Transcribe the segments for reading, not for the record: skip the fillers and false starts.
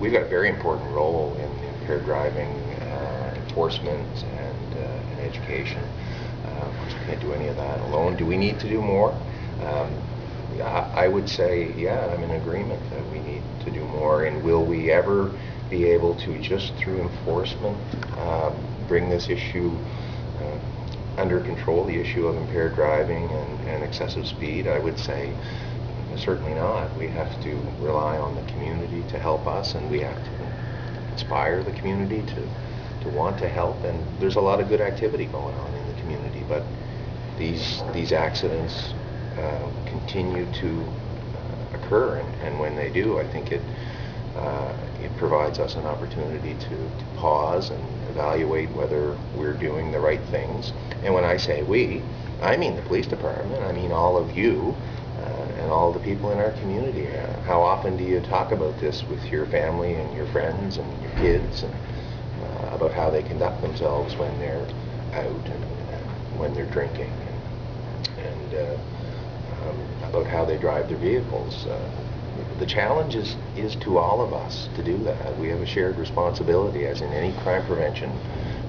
we've got a very important role in impaired driving enforcement and education. Of course, we can't do any of that alone. Do we need to do more? I would say, yeah, I'm in agreement that we need to do more. And will we ever be able to, just through enforcement, bring this issue under control, the issue of impaired driving and excessive speed? I would say certainly not. We have to rely on the community to help us, and we have to inspire the community to want to help. And there's a lot of good activity going on in the community, but these accidents continue to occur, and when they do, I think it provides us an opportunity to pause and evaluate whether we're doing the right things. And when I say we, I mean the police department, I mean all of you and all the people in our community. How often do you talk about this with your family and your friends and your kids, and about how they conduct themselves when they're out and when they're drinking, and about how they drive their vehicles? The challenge is to all of us to do that. We have a shared responsibility, as in any crime prevention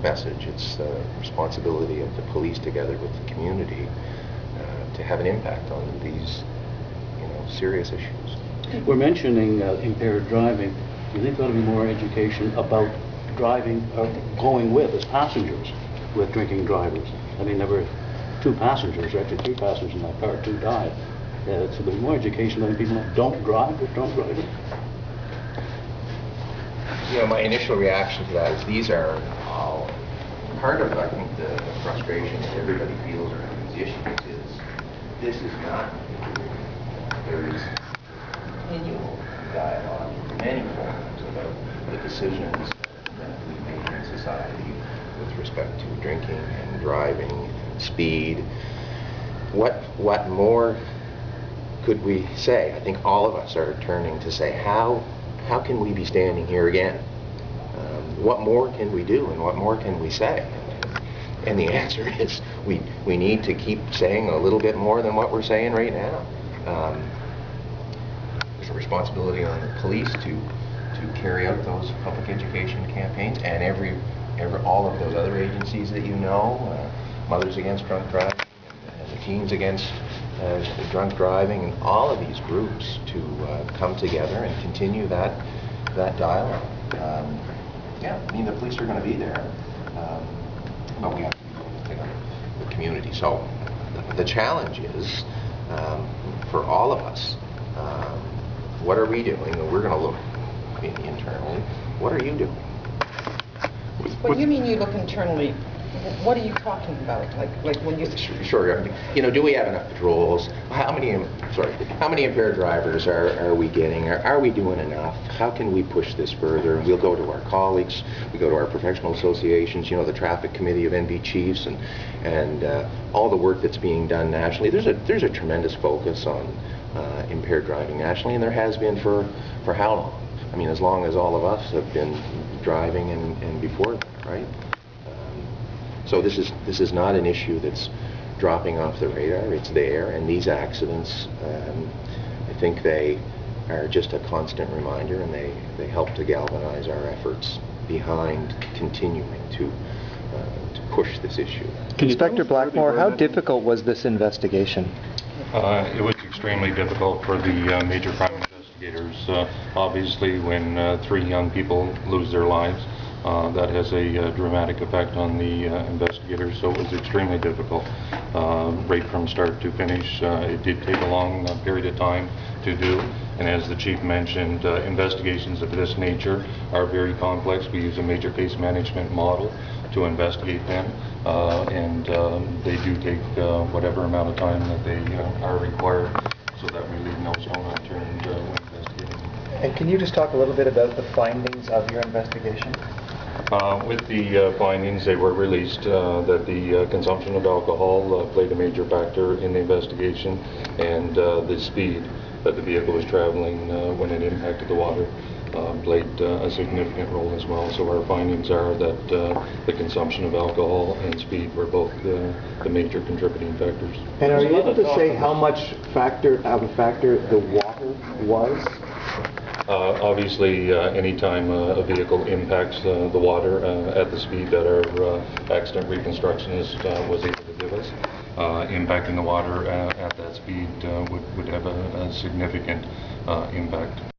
message. It's the responsibility of the police together with the community to have an impact on these, serious issues. We're mentioning impaired driving. Do you think there ought to be more education about driving, or going with as passengers with drinking drivers? I mean, there were 2 passengers, or actually 3 passengers in that car, 2 died. So there's more education on people that don't drive or don't drive it. My initial reaction to that is these are all part of, I think, the frustration that everybody feels around these issues is this is not. There is continual dialogue in many forms about the decisions that we make in society with respect to drinking and driving and speed. What more could we say? I think all of us are turning to say, how can we be standing here again? What more can we do, and what more can we say? And the answer is we need to keep saying a little bit more than what we're saying right now. There's a responsibility on the police to carry out those public education campaigns, and all of those other agencies that Mothers Against Drunk Driving, and the Teens Against Drunk Driving, and all of these groups to come together and continue that dialogue. The police are going to be there, but we have to be able to take on the community. So the challenge is for all of us. What are we doing? And we're going to look internally. What are you doing? When you mean you look internally, what are you talking about? Like when you... Sure. Do we have enough patrols? How many impaired drivers are we getting? Are we doing enough? How can we push this further? And we'll go to our colleagues. We go to our professional associations. The traffic committee of NB chiefs and all the work that's being done nationally. There's a tremendous focus on impaired driving nationally, and there has been for how long? I mean, as long as all of us have been driving and before that, right? So this is not an issue that's dropping off the radar. It's there, and these accidents, I think they are just a constant reminder, and they help to galvanize our efforts behind continuing to push this issue. Inspector Blackmore, how difficult was this investigation? It was extremely difficult for the major crime investigators. Obviously, when 3 young people lose their lives, that has a dramatic effect on the investigators, so it was extremely difficult right from start to finish. It did take a long period of time to do, and as the chief mentioned, investigations of this nature are very complex. We use a major case management model to investigate them, and they do take whatever amount of time that they are required, so that we leave no stone unturned when investigating. And can you just talk a little bit about the findings of your investigation? With the findings, they were released that the consumption of alcohol played a major factor in the investigation, and the speed that the vehicle was traveling when it impacted the water played a significant role as well. So our findings are that the consumption of alcohol and speed were both the major contributing factors. And are you able to say how much of a factor the water was? Obviously, anytime a vehicle impacts the water at the speed that our accident reconstructionist was able to give us, impacting the water at that speed would have a significant impact.